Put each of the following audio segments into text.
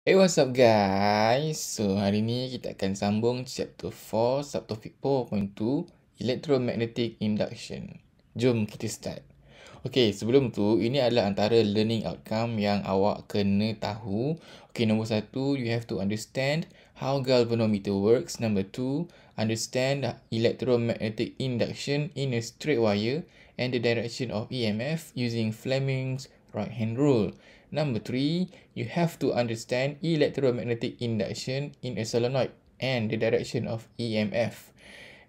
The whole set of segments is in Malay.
Hey, what's up guys? So, hari ni kita akan sambung chapter 4, subtopic 4.2, Electromagnetic Induction. Jom kita start. Okay, sebelum tu, ini adalah antara learning outcome yang awak kena tahu. Okay, nombor 1, you have to understand how galvanometer works. Number 2, understand electromagnetic induction in a straight wire and the direction of EMF using Fleming's right-hand rule. Number 3, you have to understand electromagnetic induction in a solenoid and the direction of EMF.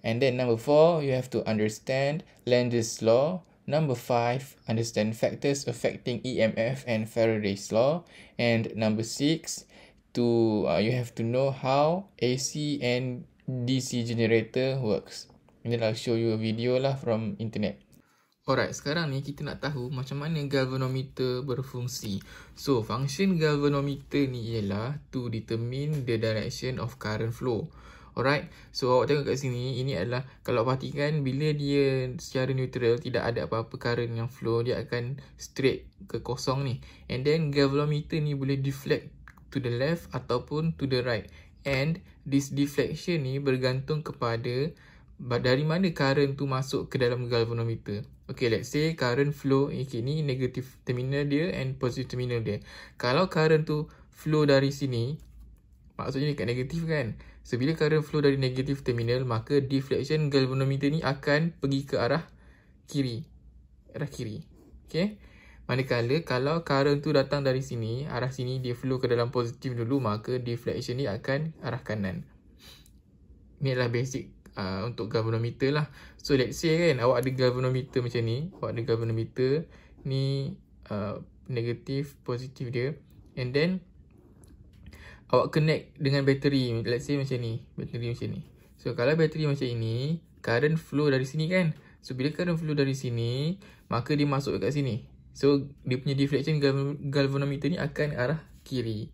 And then number 4, you have to understand Lenz's law. Number 5, understand factors affecting EMF and Faraday's law. And number 6, you have to know how AC and DC generator works. And then I'll show you a video lah from internet. Alright, sekarang ni kita nak tahu macam mana galvanometer berfungsi. So, function galvanometer ni ialah to determine the direction of current flow. Alright, so awak tengok kat sini, ini adalah, kalau perhatikan, bila dia secara neutral, tidak ada apa-apa current yang flow, dia akan straight ke kosong ni. And then, galvanometer ni boleh deflect to the left ataupun to the right. And this deflection ni bergantung kepada dari mana current tu masuk ke dalam galvanometer. Okay, let's say current flow, ni negative terminal dia and positive terminal dia. Kalau current tu flow dari sini, maksudnya dekat negatif kan. So, bila current flow dari negative terminal, maka deflection galvanometer ni akan pergi ke arah kiri. Arah kiri. Okay. Manakala kalau current tu datang dari sini, arah sini dia flow ke dalam positif dulu, maka deflection ni akan arah kanan. Ni adalah basic untuk galvanometer lah. So let's say kan, awak ada galvanometer macam ni. Awak ada galvanometer ni negatif, positif dia. And then awak connect dengan bateri. Let's say macam ni. Bateri macam ni. So kalau bateri macam ini, current flow dari sini kan. So bila current flow dari sini, maka dia masuk kat sini. So dia punya deflection galvanometer ni akan arah kiri.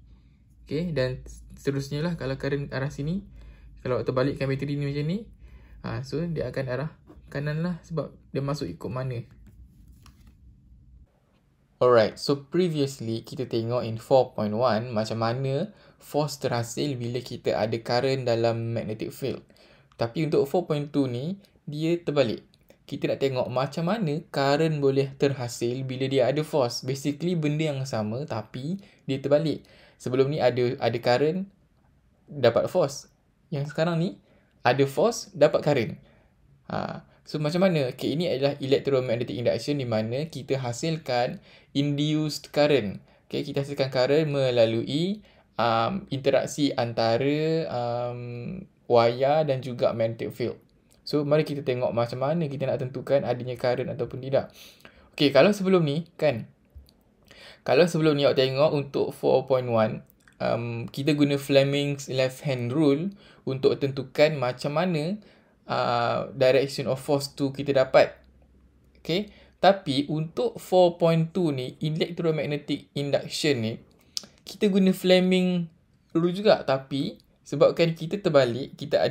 Okay, dan seterusnya lah kalau current arah sini. Kalau terbalikkan bateri ni macam ni, so dia akan arah kanan lah sebab dia masuk ikut mana. Alright, so previously kita tengok in 4.1 macam mana force terhasil bila kita ada current dalam magnetic field. Tapi untuk 4.2 ni, dia terbalik. Kita nak tengok macam mana current boleh terhasil bila dia ada force. Basically benda yang sama tapi dia terbalik. Sebelum ni ada current, dapat force. Yang sekarang ni ada force, dapat current. So macam mana? Okay, ini adalah electromagnetic induction di mana kita hasilkan induced current. Okay, kita hasilkan current melalui interaksi antara wire dan juga magnetic field. So mari kita tengok macam mana kita nak tentukan adanya current ataupun tidak. Okay, kalau sebelum ni kan, kalau sebelum ni awak tengok untuk 4.1, kita guna Fleming's left hand rule untuk tentukan macam mana direction of force tu kita dapat. Okay. Tapi untuk 4.2 ni, electromagnetic induction ni, kita guna Fleming rule juga. Tapi sebabkan kita terbalik, kita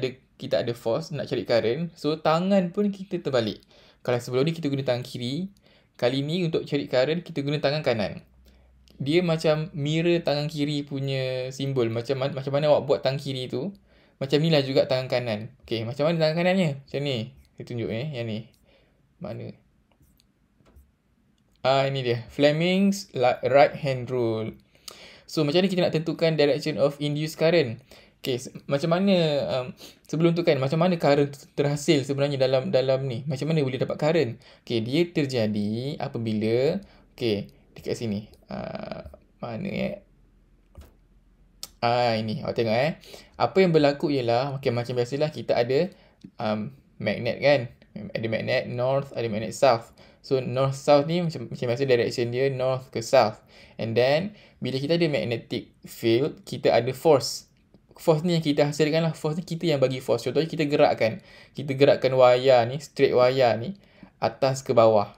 ada force nak cari current, so tangan pun kita terbalik. Kalau sebelum ni kita guna tangan kiri, kali ni untuk cari current kita guna tangan kanan. Dia macam mirror tangan kiri punya simbol. Macam mana awak buat tangan kiri tu, macam ni lah juga tangan kanan. Okay, macam mana tangan kanannya? Macam ni. Saya tunjuk yang ni. Mana? Ini dia. Fleming's right hand rule. So, macam mana kita nak tentukan direction of induced current? Okay, macam mana sebelum tu kan, macam mana current terhasil sebenarnya dalam ni? Macam mana boleh dapat current? Okay, dia terjadi apabila, okay, dekat sini. Mana ini awak tengok apa yang berlaku ialah, okay, macam biasalah kita ada magnet kan, ada magnet north, ada magnet south. So north south ni macam biasa direction dia north ke south. And then bila kita ada magnetic field, kita ada force. Force ni yang kita hasilkan lah. Force ni kita yang bagi force. Contohnya kita gerakkan wire ni, straight wire ni atas ke bawah.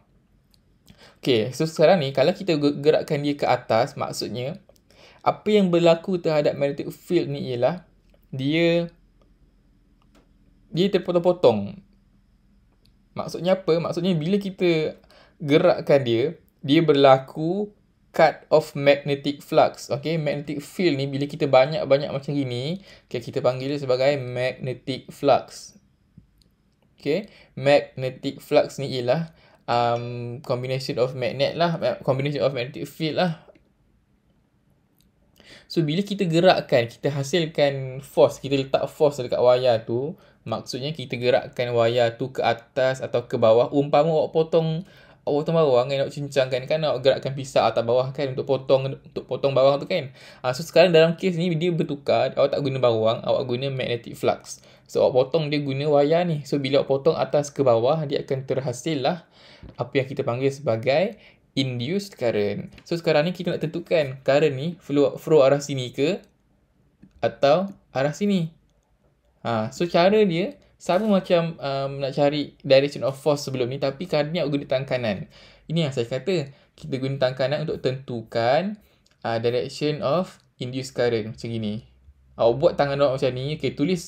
Okay, so sekarang ni kalau kita gerakkan dia ke atas, maksudnya apa yang berlaku terhadap magnetic field ni ialah dia terpotong-potong. Maksudnya apa? Maksudnya bila kita gerakkan dia berlaku cut off magnetic flux. Okay, magnetic field ni bila kita banyak-banyak macam gini, okay, kita panggil dia sebagai magnetic flux. Okay, magnetic flux ni ialah combination of magnet lah, combination of magnetic field lah. So, bila kita gerakkan, kita hasilkan force, kita letak force dekat wayar tu, maksudnya kita gerakkan wayar tu ke atas atau ke bawah. Umpama awak potong bawang kan, awak cincangkan kan, awak gerakkan pisau atas bawah kan untuk potong bawang tu kan. So, sekarang dalam kes ni dia bertukar, awak tak guna bawang, awak guna magnetic flux. So, awak potong dia guna wayar ni. So, bila awak potong atas ke bawah, dia akan terhasil lah apa yang kita panggil sebagai induced current. So sekarang ni kita nak tentukan current ni flow arah sini ke atau arah sini. So cara dia sama macam nak cari direction of force sebelum ni, tapi kali ni awak guna tangan kanan. Ini yang saya kata, kita guna tangan kanan untuk tentukan direction of induced current macam gini. Awak buat tangan awak macam ni, okay, tulis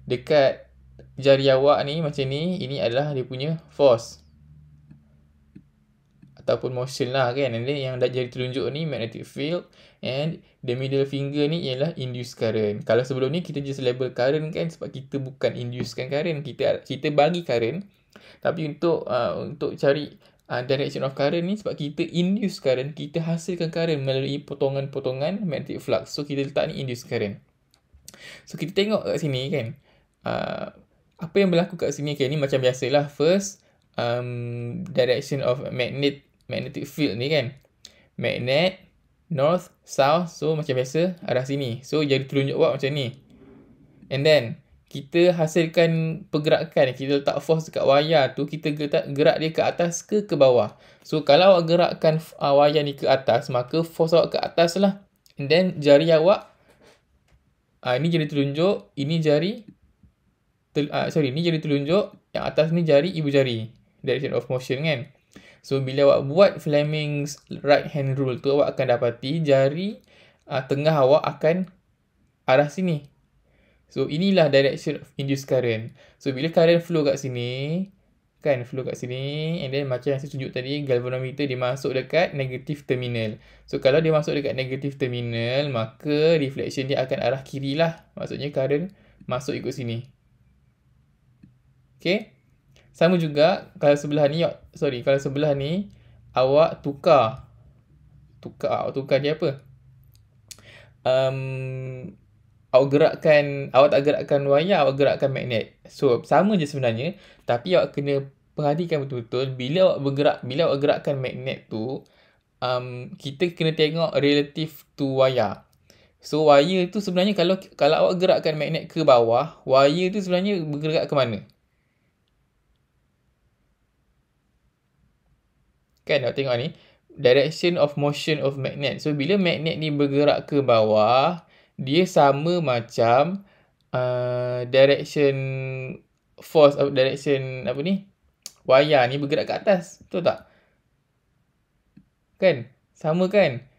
dekat jari awak ni macam ni, ini adalah dia punya force ataupun motion lah kan. And then yang jari telunjuk ni magnetic field, and the middle finger ni ialah induced current. Kalau sebelum ni kita just label current kan, sebab kita bukan induce kan current, kita bagi current. Tapi untuk cari direction of current ni, sebab kita induce current, kita hasilkan current melalui potongan-potongan magnetic flux. So kita letak ni induced current. So kita tengok kat sini kan, apa yang berlaku kat sini kan, ni macam biasalah. First, direction of magnetic field ni kan, magnet north south, so macam biasa arah sini. So jari telunjuk awak macam ni, and then kita hasilkan pergerakan, kita letak force dekat wayar tu, kita gerak dia ke atas ke bawah. So kalau awak gerakkan wayar ni ke atas, maka force awak ke atas lah. And then jari awak, ini jari telunjuk, ini jari ni jari telunjuk, yang atas ni jari ibu jari, direction of motion kan. So bila awak buat Fleming's right hand rule tu, awak akan dapati jari tengah awak akan arah sini. So inilah direction of induced current. So bila current flow kat sini kan, and then macam yang saya tunjuk tadi, galvanometer dia masuk dekat negative terminal. So kalau dia masuk dekat negative terminal, maka deflection dia akan arah kiri lah. Maksudnya current masuk ikut sini. Okay, sama juga kalau sebelah ni awak tukar dia apa? Awak tak gerakkan wayar, awak gerakkan magnet. So sama je sebenarnya, tapi awak kena perhatikan betul-betul bila awak gerakkan magnet tu, kita kena tengok relative to wayar. So wire tu sebenarnya kalau awak gerakkan magnet ke bawah, wire tu sebenarnya bergerak ke mana? Kan awak tengok ni, direction of motion of magnet. So bila magnet ni bergerak ke bawah, dia sama macam direction wayar ni bergerak ke atas. Betul tak? Kan? Sama kan?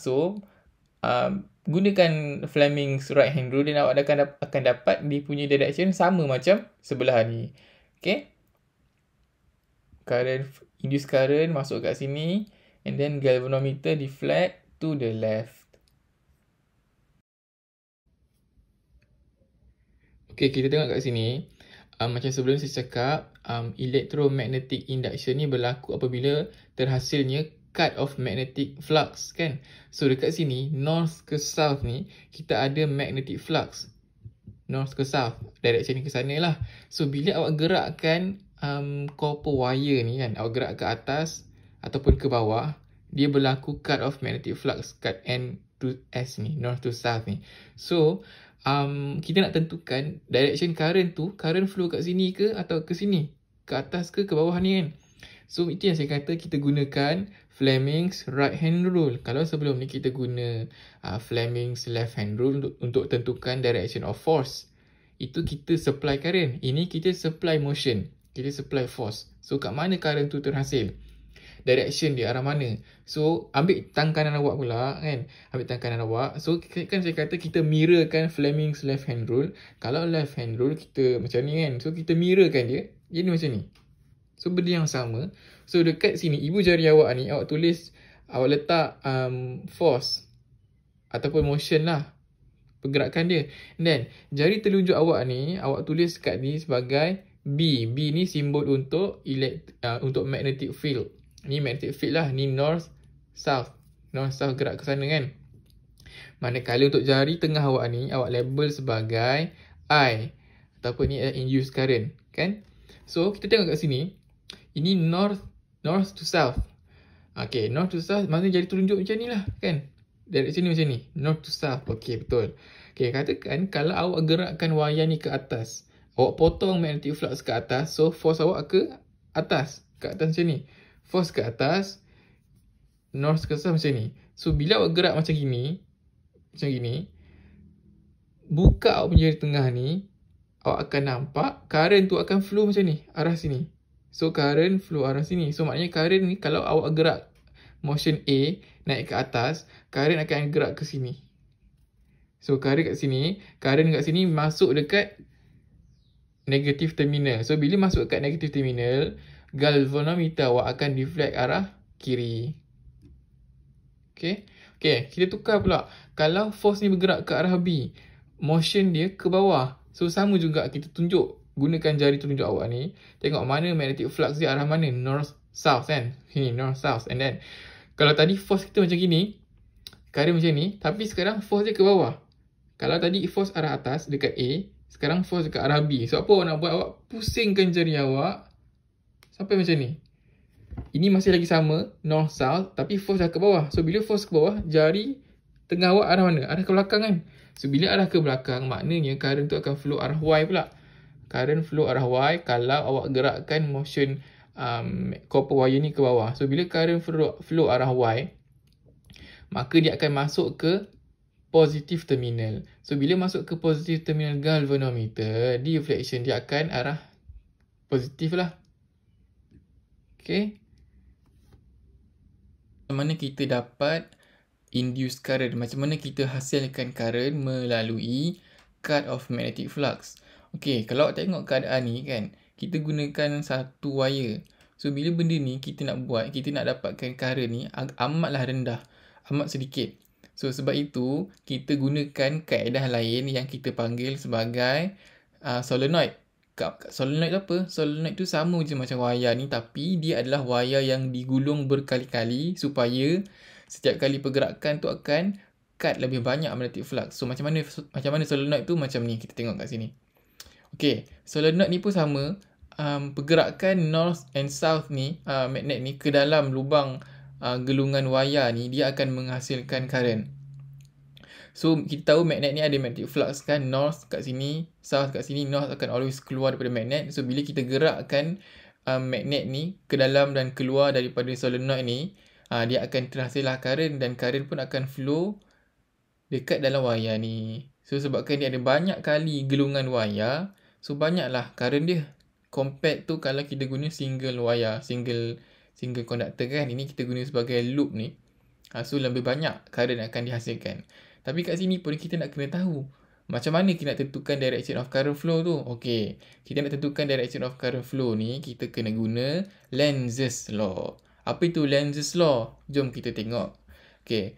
So gunakan Fleming's right hand rule, dan awak akan dapat dia punya direction sama macam sebelah ni. Okay? Induced current masuk kat sini, and then galvanometer deflect to the left. Okay, kita tengok kat sini. Macam sebelum saya cakap, electromagnetic induction ni berlaku apabila terhasilnya cut of magnetic flux kan. So dekat sini, north ke south ni, kita ada magnetic flux. North ke south, direction ni ke sana lah. So bila awak gerakkan copper wire ni kan, awak gerak ke atas ataupun ke bawah, dia berlaku cut off magnetic flux, cut N to S ni, north to south ni. So kita nak tentukan direction current tu, current flow kat sini ke atau ke sini, ke atas ke bawah ni kan. So itu yang saya kata kita gunakan Fleming's right hand rule. Kalau sebelum ni kita guna Fleming's left hand rule untuk tentukan direction of force, itu kita supply current. Ini kita supply motion, kita supply force. So kat mana current tu terhasil, direction dia arah mana. So ambil tangan kanan awak pula kan, ambil tangan kanan awak. So kan saya kata kita mirrorkan Fleming's left hand rule. Kalau left hand rule kita macam ni kan, so kita mirrorkan dia jadi macam ni. So benda yang sama. So dekat sini ibu jari awak ni, awak tulis awak letak force ataupun motion lah, pergerakan dia. Dan jari telunjuk awak ni, awak tulis kat ni sebagai B. B ni simbol untuk untuk magnetic field. Ni magnetic field lah. Ni north, south. North, south gerak ke sana kan. Manakala untuk jari tengah awak ni, awak label sebagai I. Ataupun ni induced current. Kan? So, kita tengok kat sini. Ini north to south. Okay, north to south, maksudnya jari telunjuk macam ni lah. Kan? Direction ni macam ni. North to south. Okay, betul. Okay, katakan kalau awak gerakkan wayar ni ke atas. Awak potong magnetic flux ke atas. So, force awak ke atas. Ke atas macam ni. Force ke atas. North ke south macam ni. So, bila awak gerak macam gini. Macam gini. Buka awak punya jari tengah ni. Awak akan nampak current tu akan flow macam ni. Arah sini. So, current flow arah sini. So, maknanya current ni kalau awak gerak motion A naik ke atas, current akan gerak ke sini. So, current kat sini masuk dekat negative terminal. So, bila masuk kat negative terminal, galvanometer awak akan deflect arah kiri. Okay, kita tukar pula. Kalau force ni bergerak ke arah B, motion dia ke bawah. So, sama juga kita tunjuk. Gunakan jari tunjuk awak ni. Tengok mana magnetic flux dia arah mana. North, south kan. Sini, north, south. And then, kalau tadi force kita macam gini, current macam ni. Tapi sekarang force dia ke bawah. Kalau tadi force arah atas dekat A, sekarang force dekat arah B. So, apa awak nak buat? Awak pusingkan jari awak sampai macam ni. Ini masih lagi sama, north, south. Tapi force dah ke bawah. So, bila force ke bawah, jari tengah awak arah mana? Arah ke belakang kan? So, bila arah ke belakang, maknanya current tu akan flow arah Y pula. Current flow arah Y kalau awak gerakkan motion copper wire ni ke bawah. So, bila current flow arah Y, maka dia akan masuk ke positive terminal. So, bila masuk ke positive terminal galvanometer, deflection dia akan arah positif lah. Okay. Macam mana kita dapat induced current? Macam mana kita hasilkan current melalui cut of magnetic flux? Okay, kalau awak tengok keadaan ni kan, kita gunakan satu wire. So, bila benda ni kita nak buat, kita nak dapatkan current ni amatlah rendah, amat sedikit. So, sebab itu, kita gunakan kaedah lain yang kita panggil sebagai solenoid. Solenoid tu apa? Solenoid tu sama je macam wayar ni, tapi dia adalah wayar yang digulung berkali-kali supaya setiap kali pergerakan tu akan cut lebih banyak magnetic flux. So, macam mana solenoid tu? Macam ni, kita tengok kat sini. Okay, solenoid ni pun sama. Pergerakan north and south ni, magnet ni ke dalam lubang gelungan wayar ni, dia akan menghasilkan current. So, kita tahu magnet ni ada magnetic flux kan. North kat sini, south kat sini. North akan always keluar daripada magnet. So, bila kita gerakkan magnet ni ke dalam dan keluar daripada solenoid ni, dia akan terhasillah current dan current pun akan flow dekat dalam wayar ni. So, sebabkan dia ada banyak kali gelungan wayar, so banyaklah current dia. Compared tu kalau kita guna single wayar, single conductor kan. Ini kita guna sebagai loop ni. So, lebih banyak current akan dihasilkan. Tapi kat sini pun kita nak kena tahu macam mana kita nak tentukan direction of current flow tu. Okay, kita nak tentukan direction of current flow ni, kita kena guna Lenz's law. Apa itu Lenz's law? Jom kita tengok. Okay,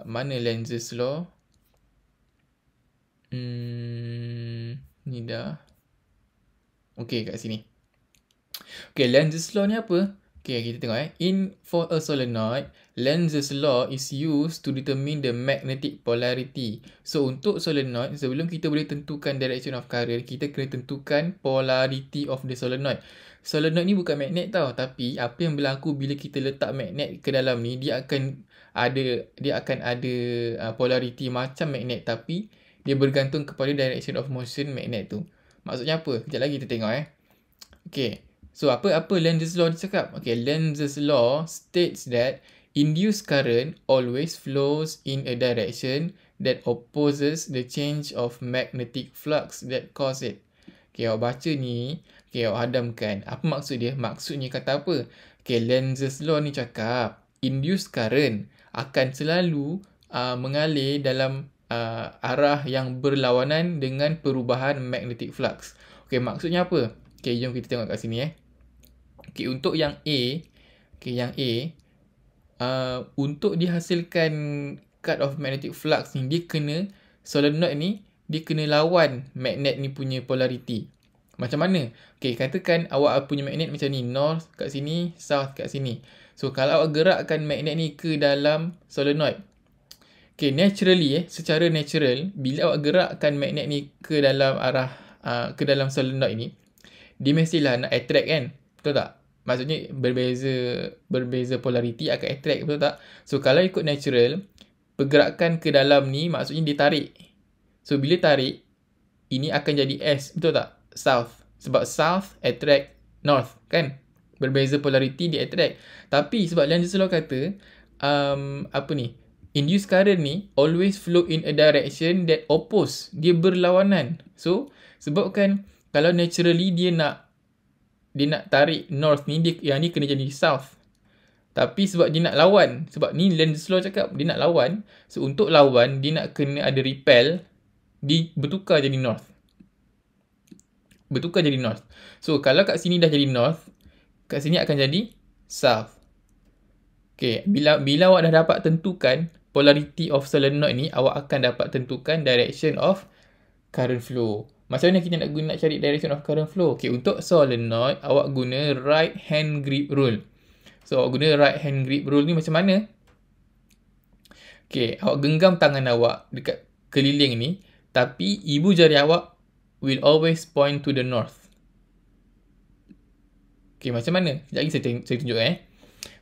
mana Lenz's law? Ni dah. Okay, kat sini. Okay, Lenz's law ni apa? Okay, kita tengok for a solenoid, Lenz's law is used to determine the magnetic polarity. So, untuk solenoid, sebelum kita boleh tentukan direction of current, kita kena tentukan polarity of the solenoid. Solenoid ni bukan magnet tau, tapi apa yang berlaku bila kita letak magnet ke dalam ni, dia akan ada polarity macam magnet, tapi dia bergantung kepada direction of motion magnet tu. Maksudnya apa? Sekejap lagi kita tengok Okay. So, apa Lenz's law dia cakap? Okay, Lenz's law states that induced current always flows in a direction that opposes the change of magnetic flux that cause it. Okay, awak baca ni. Okay, awak hadamkan. Apa maksud dia? Maksudnya kata apa? Okay, Lenz's law ni cakap induced current akan selalu mengalir dalam arah yang berlawanan dengan perubahan magnetic flux. Okay, maksudnya apa? Okay, jom kita tengok kat sini Okay, untuk yang A, untuk dihasilkan cut of magnetic flux ni, dia kena, solenoid ni, dia kena lawan magnet ni punya polarity. Macam mana? Okay, katakan awak punya magnet macam ni, north kat sini, south kat sini. So, kalau awak gerakkan magnet ni ke dalam solenoid, okay, naturally secara natural, bila awak gerakkan magnet ni ke dalam arah, ke dalam solenoid ni, dia mestilah nak attract kan? Betul tak? Maksudnya berbeza polarity akan attract, betul tak? So, kalau ikut natural, pergerakan ke dalam ni maksudnya dia tarik. So, bila tarik, ini akan jadi S, betul tak? South. Sebab south attract north, kan? Berbeza polarity dia attract. Tapi sebab Lenz's law kata, induced current ni always flow in a direction that oppose. Dia berlawanan. So, sebabkan kalau naturally dia nak tarik north ni, yang ni kena jadi south. Tapi sebab dia nak lawan, sebab ni Lenz's law cakap dia nak lawan. So, untuk lawan, dia nak kena ada repel, dia bertukar jadi north. So, kalau kat sini dah jadi north, kat sini akan jadi south. Okay, bila awak dah dapat tentukan polarity of solenoid ni, awak akan dapat tentukan direction of current flow. Macam mana kita nak cari direction of current flow? Okay, untuk solenoid, awak guna right hand grip rule. So, awak guna right hand grip rule ni macam mana? Okay, awak genggam tangan awak dekat keliling ni, tapi ibu jari awak will always point to the north. Okay, macam mana? Sekejap lagi saya tunjuk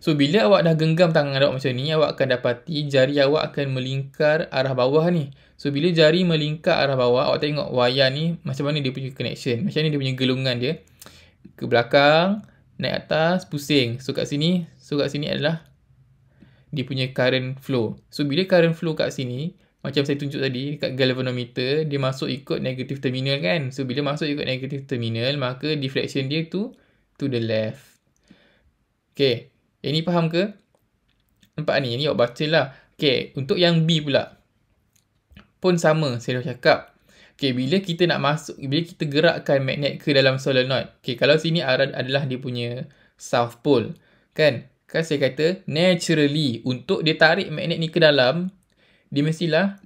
So, bila awak dah genggam tangan awak macam ni, awak akan dapati jari awak akan melingkar arah bawah ni. So, bila jari melingkar arah bawah, awak tengok wayar ni macam mana dia punya connection. Macam mana dia punya gelungan dia. Ke belakang, naik atas, pusing. So, kat sini adalah dia punya current flow. So, bila current flow kat sini, macam saya tunjuk tadi, kat galvanometer, dia masuk ikut negative terminal kan. So, bila masuk ikut negative terminal, maka deflection dia to the left. Okay. Yang ni faham ke? Nampak ni? Yang ni awak baca lah. Okay. Untuk yang B pula, pun sama. Saya dah cakap. Okay. Bila kita gerakkan magnet ke dalam solenoid. Okay. Kalau sini adalah dia punya south pole. Kan saya kata, naturally, untuk dia tarik magnet ni ke dalam, dia mestilah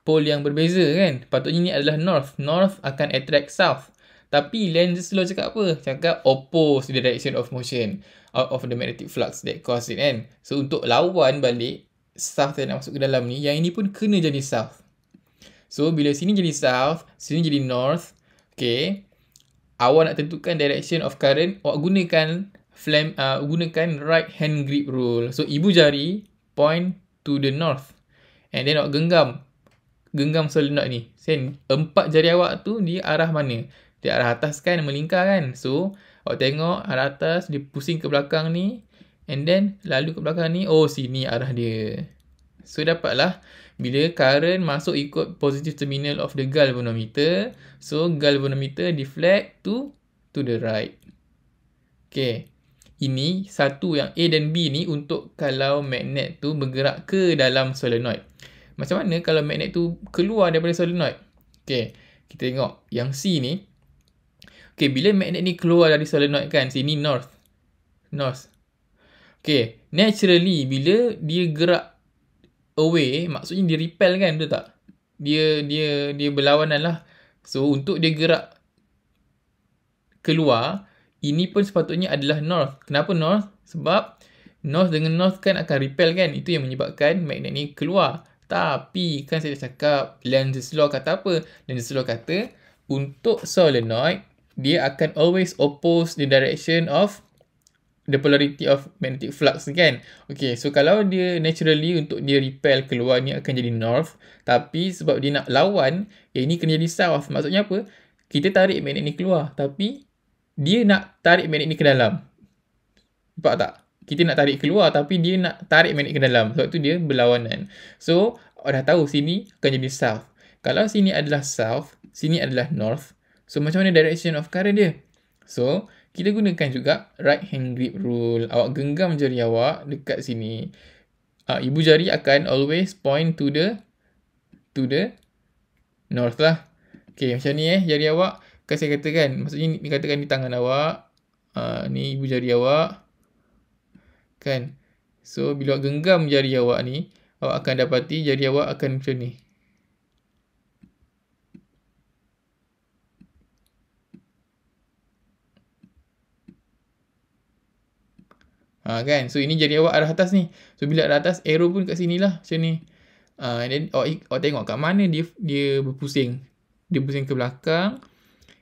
pole yang berbeza kan. Patutnya ni adalah north. North akan attract south. Tapi Lenz's law cakap apa? Cakap oppose the direction of motion out of the magnetic flux that cause it kan. So, untuk lawan balik south yang nak masuk ke dalam ni, yang ini pun kena jadi south. So, bila sini jadi south, sini jadi north, okay, awak nak tentukan direction of current, awak gunakan right hand grip rule. So, ibu jari point to the north. And then awak genggam solenoid ni. Empat jari awak tu dia arah mana? Dia arah atas kan, melingkar kan. So, awak tengok arah atas, dia pusing ke belakang ni. And then, lalu ke belakang ni, oh sini arah dia. So, dapatlah bila current masuk ikut positive terminal of the galvanometer. So, galvanometer deflect to the right. Okay. Ini satu yang A dan B ni untuk kalau magnet tu bergerak ke dalam solenoid. Macam mana kalau magnet tu keluar daripada solenoid? Okay. Kita tengok yang C ni. Okay, bila magnet ni keluar dari solenoid kan, sini north. Okay, naturally bila dia gerak away, maksudnya dia repel kan, betul tak? Dia berlawanan lah. So, untuk dia gerak keluar, ini pun sepatutnya adalah north. Kenapa north? Sebab north dengan north kan akan repel kan. Itu yang menyebabkan magnet ni keluar. Tapi kan saya dah cakap, Lenz's law kata apa? Lenz's law kata, untuk solenoid, dia akan always oppose the direction of the polarity of magnetic flux kan. Okay, so kalau dia naturally untuk dia repel keluar ni akan jadi north. Tapi sebab dia nak lawan, yang ni kena jadi south. Maksudnya apa? Kita tarik magnet ni keluar. Tapi dia nak tarik magnet ni ke dalam. Nampak tak? Kita nak tarik keluar tapi dia nak tarik magnet ke dalam. Sebab tu dia berlawanan. So, awak dah tahu sini akan jadi south. Kalau sini adalah south, sini adalah north. So, macam mana direction of current dia? So, kita gunakan juga right hand grip rule. Awak genggam jari awak dekat sini. Ibu jari akan always point to the north lah. Okay, macam ni jari awak. Kan saya katakan, maksudnya katakan ni tangan awak. Ni ibu jari awak. Kan? So, bila awak genggam jari awak ni, awak akan dapati jari awak akan macam ni. Kan? So, ini jari awak arah atas ni. So, bila arah atas, arrow pun kat sini lah. Macam ni. And then, awak tengok kat mana dia berpusing. Dia pusing ke belakang.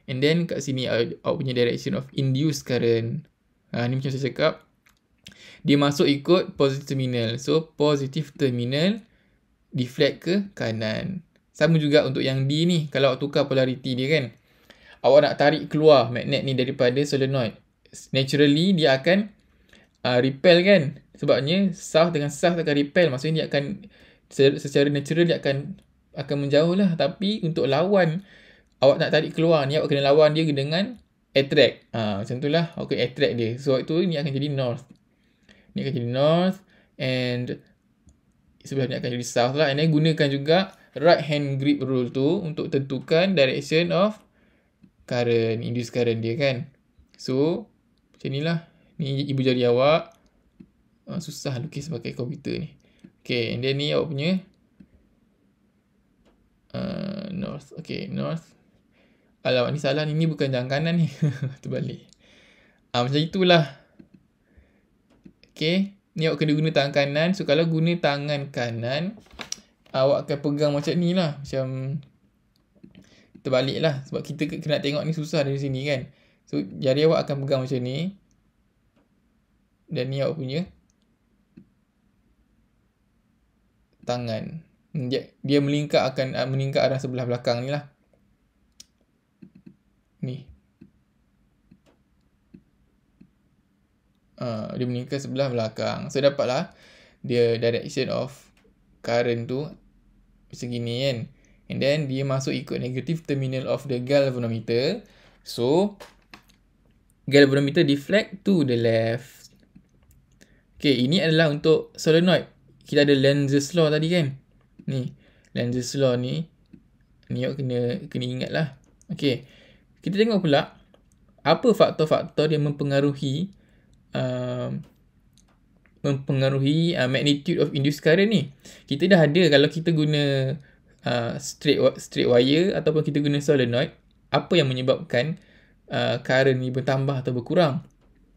And then, kat sini, awak punya direction of induced current. Ni macam saya cakap. Dia masuk ikut positive terminal. So, positive terminal deflect ke kanan. Sama juga untuk yang D ni. Kalau awak tukar polarity dia kan. Awak nak tarik keluar magnet ni daripada solenoid. Naturally, dia akan repel kan. Sebabnya south dengan south akan repel. Maksudnya dia akan secara natural dia akan menjauh lah. Tapi untuk lawan, awak nak tarik keluar ni, awak kena lawan dia dengan attract. Macam tu lah. Awak kena attract dia. So itu ni akan jadi north. Ni akan jadi north. And sebelah ni akan jadi south lah. And then gunakan juga right hand grip rule tu untuk tentukan direction of current, induced current dia kan. So macam ni lah. Ni ibu jari awak. Susah lukis pakai komputer ni. Okay, and then ni awak punya north. Okay, north. Alamak, ni salah ni. Ni bukan jangan kanan ni. Terbalik. Macam itulah. Okay. Ni awak kena guna tangan kanan. So, kalau guna tangan kanan, awak akan pegang macam ni lah. Macam terbalik lah. Sebab kita kena tengok ni susah dari sini kan. So, jari awak akan pegang macam ni. Dan ni awak punya tangan. Dia melingkar arah sebelah belakang ni lah. Ni. Dia melingkar sebelah belakang. So, dapatlah dia direction of current tu macam gini kan. And then, dia masuk ikut negative terminal of the galvanometer. So, galvanometer deflect to the left. Okay, ini adalah untuk solenoid. Kita ada Lenz's law tadi kan. Ni, Lenz's law ni. Ni awak kena ingat lah. Okay, kita tengok pula apa faktor-faktor yang mempengaruhi magnitude of induced current ni. Kita dah ada kalau kita guna straight wire ataupun kita guna solenoid, apa yang menyebabkan current ni bertambah atau berkurang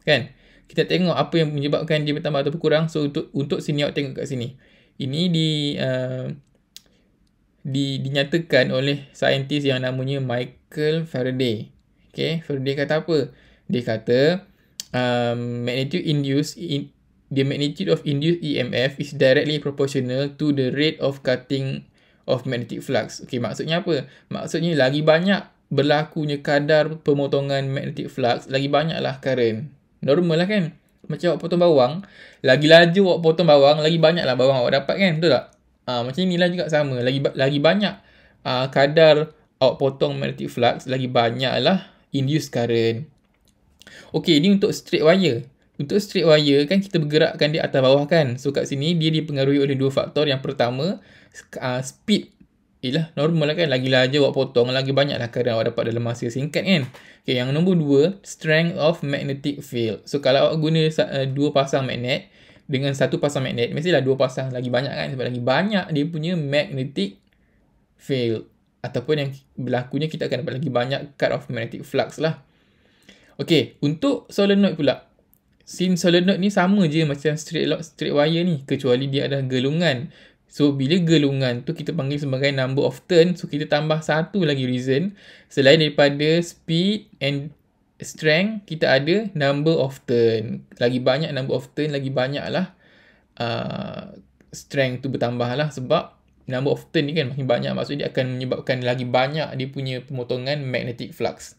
kan. Kita tengok apa yang menyebabkan dia bertambah atau berkurang. So untuk sini awak tengok kat sini. Ini dinyatakan oleh saintis yang namanya Michael Faraday. Okay, Faraday kata apa? Dia kata the magnitude of induced EMF is directly proportional to the rate of cutting of magnetic flux. Okay, maksudnya apa? Maksudnya lagi banyak berlakunya kadar pemotongan magnetic flux, lagi banyaklah current. Normal lah kan. Macam awak potong bawang, lagi laju awak potong bawang, lagi banyaklah bawang awak dapat kan. Betul tak? Macam inilah juga sama. Lagi banyak kadar awak potong magnetic flux, lagi banyaklah induced current. Okay, ni untuk straight wire. Untuk straight wire kan kita bergerakkan dia atas bawah kan. So kat sini dia dipengaruhi oleh dua faktor. Yang pertama, speed. Normal lah kan. Lagi laju awak potong, lagi banyaklah current awak dapat dalam masa singkat kan. Okay, yang nombor 2, strength of magnetic field. So, kalau awak guna dua pasang magnet dengan satu pasang magnet, mestilah dua pasang lagi banyak kan. Sebab lagi banyak dia punya magnetic field. Ataupun yang berlakunya kita akan dapat lagi banyak cut of magnetic flux lah. Okay, untuk solenoid pula. Since solenoid ni sama je macam straight wire ni. Kecuali dia ada gelungan. So, bila gelungan tu kita panggil sebagai number of turn. So, kita tambah satu lagi reason. Selain daripada speed and strength, kita ada number of turn. Lagi banyak number of turn, lagi banyaklah strength tu bertambah lah. Sebab number of turn ni kan makin banyak. Maksudnya dia akan menyebabkan lagi banyak dia punya pemotongan magnetic flux.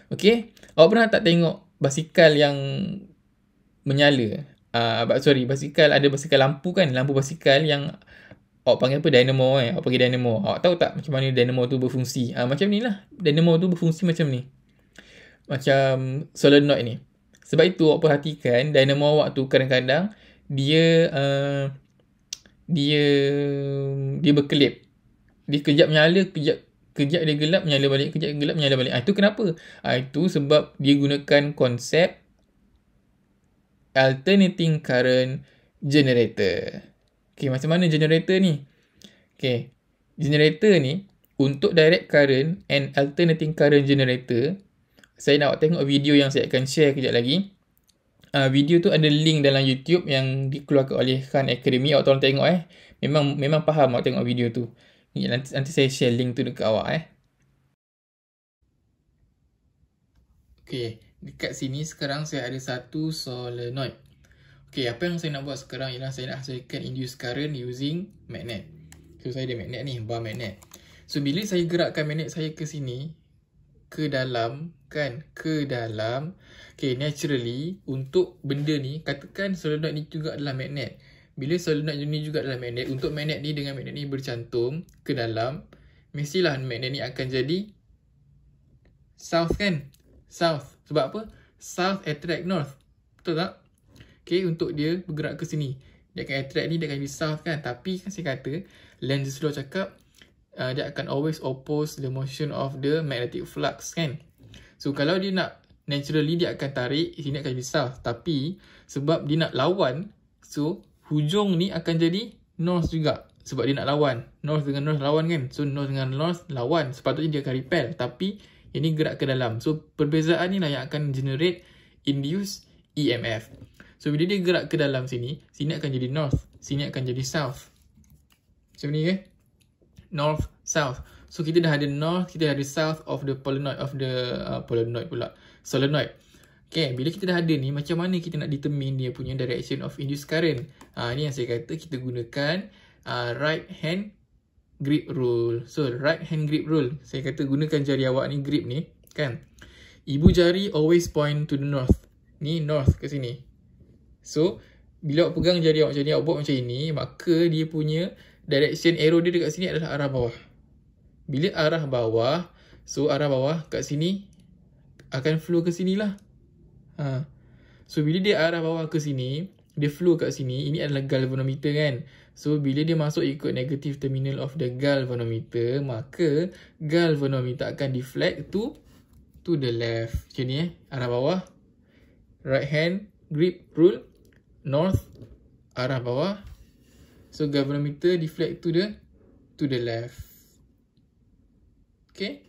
Okay. Awak pernah tak tengok basikal yang menyala? Basikal, ada basikal lampu kan. Lampu basikal yang awak panggil apa? Dynamo kan. Awak panggil dynamo. Awak tahu tak macam mana dynamo tu berfungsi? Macam ni lah. Dynamo tu berfungsi macam ni. Macam solenoid ni. Sebab itu awak perhatikan dynamo awak tu kadang-kadang dia berkelip. Dia kejap nyala, kejap dia gelap, nyala balik, kejap gelap, nyala balik. Itu kenapa? Itu sebab dia gunakan konsep alternating current generator. Okay, macam mana generator ni? Okay, generator ni untuk direct current and alternating current generator, saya nak tengok video yang saya akan share kejap lagi. Video tu ada link dalam YouTube yang dikeluarkan oleh Khan Academy. Awak tolong tengok Memang faham awak tengok video tu. Nanti saya share link tu dekat awak Okay, dekat sini sekarang saya ada satu solenoid. Okay, apa yang saya nak buat sekarang ialah saya nak hasilkan induced current using magnet. So, saya ada magnet ni, bar magnet. So, bila saya gerakkan magnet saya ke sini, ke dalam, kan? Ke dalam. Okay, naturally, untuk benda ni, katakan solenoid ni juga adalah magnet. Bila solenoid ni juga adalah magnet, untuk magnet ni dengan magnet ni bercantum ke dalam, mestilah magnet ni akan jadi south, kan? South. Sebab apa? South attract north. Betul tak? Okay, untuk dia bergerak ke sini. Dia akan attract ni, dia akan jadi south, kan? Tapi kan saya kata, Lenz's law cakap, dia akan always oppose the motion of the magnetic flux, kan? So, kalau dia nak, naturally dia akan tarik, sini akan jadi south. Tapi, sebab dia nak lawan, so, hujung ni akan jadi north juga. Sebab dia nak lawan. North dengan north lawan, kan? So, north dengan north lawan. Sepatutnya dia akan repel. Tapi, ini gerak ke dalam. So, perbezaan ni lah yang akan generate induced EMF. So, bila dia gerak ke dalam sini, sini akan jadi north. Sini akan jadi south. Macam ni, ke? North, south. So, kita dah ada north, kita dah ada south of the solenoid pula. Solenoid. Okay, bila kita dah ada ni, macam mana kita nak determine dia punya direction of induced current? Ni yang saya kata kita gunakan right hand grip rule. So, right hand grip rule. Saya kata gunakan jari awak ni, grip ni, kan? Ibu jari always point to the north. Ni north ke sini. So, bila awak pegang jari awak macam ni, awak buat macam ini, maka dia punya direction arrow dia dekat sini adalah arah bawah. Bila arah bawah, so arah bawah kat sini akan flow ke sini lah. So, bila dia arah bawah ke sini, dia flow kat sini, ini adalah galvanometer, kan? So, bila dia masuk ikut negative terminal of the galvanometer, maka galvanometer akan deflect to the left. Macam ni arah bawah. Right hand grip rule. North, arah bawah. So, galvanometer deflect to the left. Okay?